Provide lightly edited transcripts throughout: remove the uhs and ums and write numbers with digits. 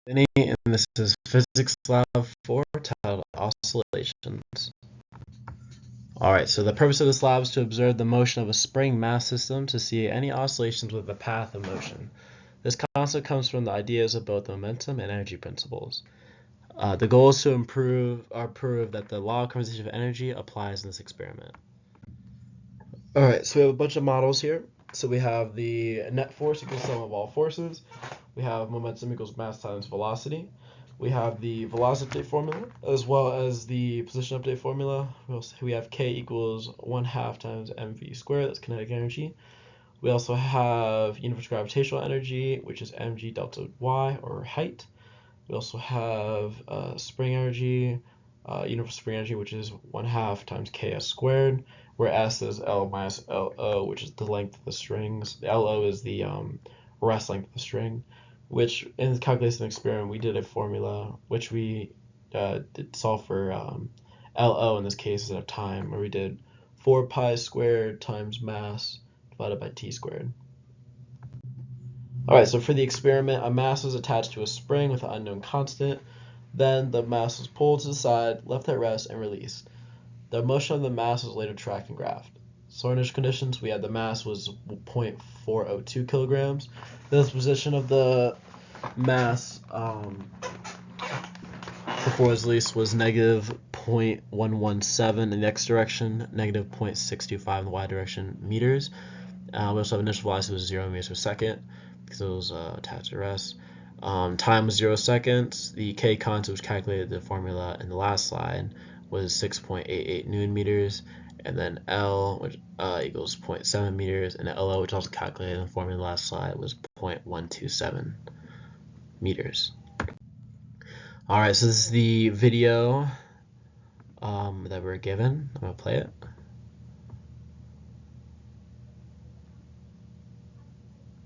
And this is Physics Lab 4 titled Oscillations. Alright, so the purpose of this lab is to observe the motion of a spring mass system to see any oscillations with the path of motion. This concept comes from the ideas of both momentum and energy principles. The goal is to prove that the law of conservation of energy applies in this experiment. Alright, so we have a bunch of models here. So we have the net force equals sum of all forces. We have momentum equals mass times velocity. We have the velocity update formula, as well as the position update formula. We have K equals 1/2 times mv squared, that's kinetic energy. We also have universal gravitational energy, which is mg delta y, or height. We also have spring energy, universal spring energy, which is 1/2 times ks squared, where s is L minus LO, which is the length of the strings. The LO is the rest length of the string, which in the calculation experiment we did a formula which we did solve for LO in this case instead of time, where we did 4 pi squared times mass divided by t squared. Alright, so for the experiment, a mass was attached to a spring with an unknown constant. Then the mass was pulled to the side, left at rest, and released. The motion of the mass was later tracked and graphed. So in initial conditions, we had the mass was 0.402 kilograms. Then the position of the mass before it was released was negative 0.117 in the x direction, negative 0.625 in the y direction meters. We also have initial velocity was 0 meters per second because it was attached to rest. Time was 0 seconds. The K constant, which calculated the formula in the last slide, was 6.88 Newton meters, and then L, which equals 0.7 meters, and LO, which also calculated in the formula in the last slide, was 0.127 meters. Alright, so this is the video that we're given. I'm going to play it.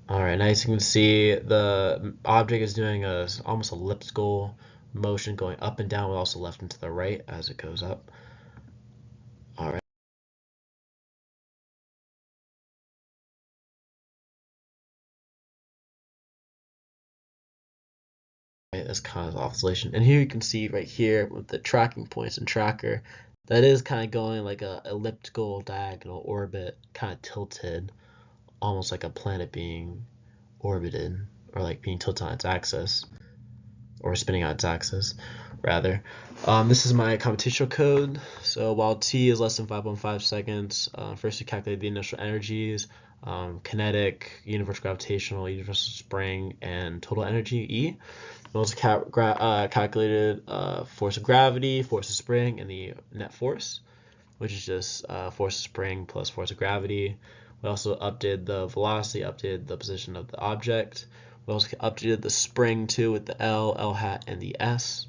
Alright, now as you can see, the object is doing a almost elliptical motion going up and down, but also left and to the right as it goes up. Alright. That's kind of oscillation. And here you can see right here with the tracking points and tracker, that is kind of going like a elliptical diagonal orbit, kind of tilted, almost like a planet being orbited, or like being tilted on its axis, or spinning on its axis, rather. This is my computational code. So while t is less than 5.5 seconds, first we calculate the initial energies, kinetic, universal gravitational, universal spring, and total energy, E. We also calculated force of gravity, force of spring, and the net force, which is just force of spring plus force of gravity. We also updated the velocity, updated the position of the object. We also updated the spring too with the L, L hat, and the S.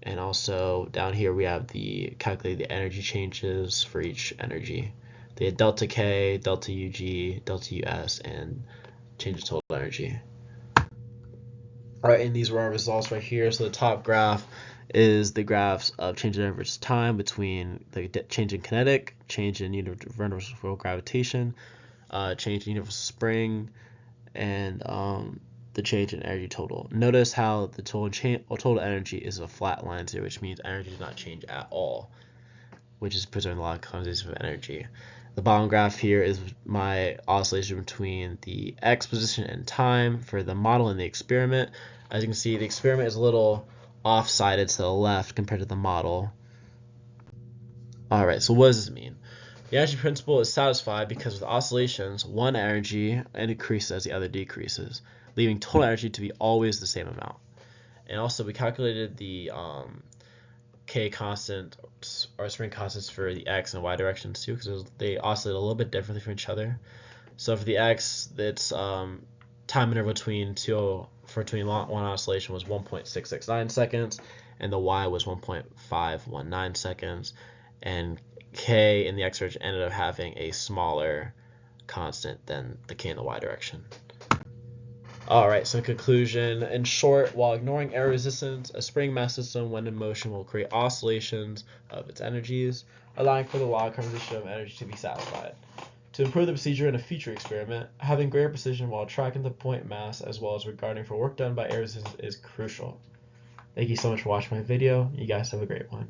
And also down here we have the calculated the energy changes for each energy. They had delta K, delta UG, delta US, and change of total energy. Alright, and these were our results right here. So the top graph is the graphs of change in average time between the change in kinetic, change in universal gravitation, change in universal spring, and the change in energy total. Notice how the total energy is a flat line here, which means energy does not change at all, which is preserving the law of conservation of energy. The bottom graph here is my oscillation between the x position and time for the model and the experiment. As you can see, the experiment is a little off-sided to the left compared to the model. Alright, so what does this mean? The energy principle is satisfied because with oscillations, one energy increases as the other decreases, leaving total energy to be always the same amount. And also we calculated the K constant or spring constants for the x and y directions too, because they oscillate a little bit differently from each other. So for the x, its time interval between one oscillation was 1.669 seconds, and the y was 1.519 seconds, and K in the x direction ended up having a smaller constant than the K in the y direction. Alright, so in conclusion, in short, while ignoring air resistance, a spring mass system when in motion will create oscillations of its energies, allowing for the law of conservation of energy to be satisfied. To improve the procedure in a future experiment, having greater precision while tracking the point mass as well as regarding for work done by air resistance is crucial. Thank you so much for watching my video. You guys have a great one.